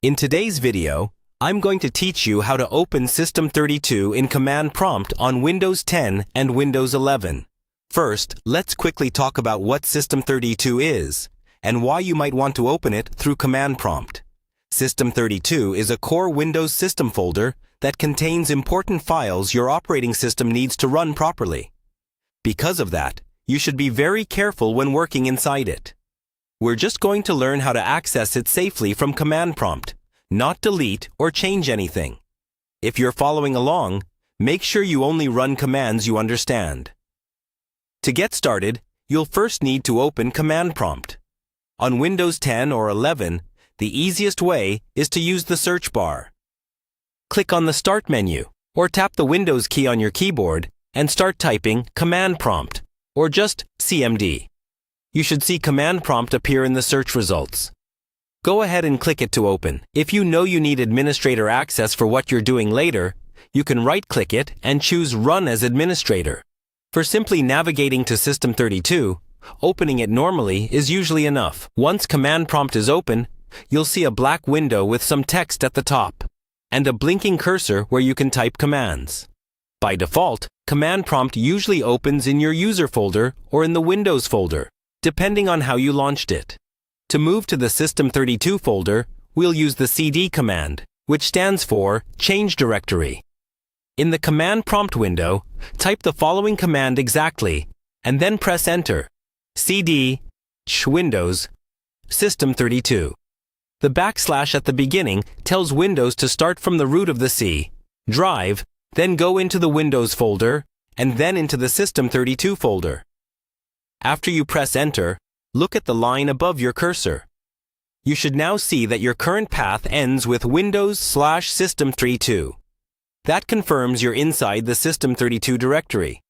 In today's video, I'm going to teach you how to open System32 in Command Prompt on Windows 10 and Windows 11. First, let's quickly talk about what System32 is, and why you might want to open it through Command Prompt. System32 is a core Windows system folder that contains important files your operating system needs to run properly. Because of that, you should be very careful when working inside it. We're just going to learn how to access it safely from Command Prompt, not delete or change anything. If you're following along, make sure you only run commands you understand. To get started, you'll first need to open Command Prompt. On Windows 10 or 11, the easiest way is to use the search bar. Click on the Start menu, or tap the Windows key on your keyboard and start typing Command Prompt, or just CMD. You should see Command Prompt appear in the search results. Go ahead and click it to open. If you know you need administrator access for what you're doing later, you can right-click it and choose Run as Administrator. For simply navigating to System32, opening it normally is usually enough. Once Command Prompt is open, you'll see a black window with some text at the top, and a blinking cursor where you can type commands. By default, Command Prompt usually opens in your User folder or in the Windows folder, depending on how you launched it. To move to the System32 folder, we'll use the CD command, which stands for Change Directory. In the Command Prompt window, type the following command exactly, and then press Enter. CD Windows System32. The backslash at the beginning tells Windows to start from the root of the C drive, then go into the Windows folder, and then into the System32 folder. After you press Enter, look at the line above your cursor. You should now see that your current path ends with Windows/System32. That confirms you're inside the System32 directory.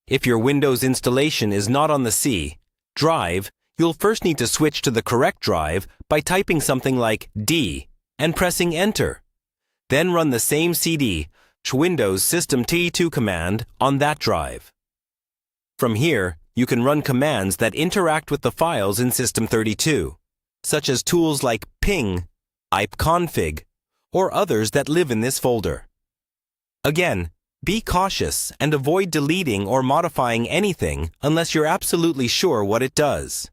If your Windows installation is not on the C drive, you'll first need to switch to the correct drive by typing something like D and pressing Enter. Then run the same CD Windows System32 command on that drive. From here, you can run commands that interact with the files in System32, such as tools like ping, ipconfig, or others that live in this folder. Again, be cautious and avoid deleting or modifying anything unless you're absolutely sure what it does.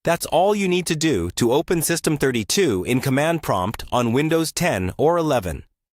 That's all you need to do to open System32 in Command Prompt on Windows 10 or 11.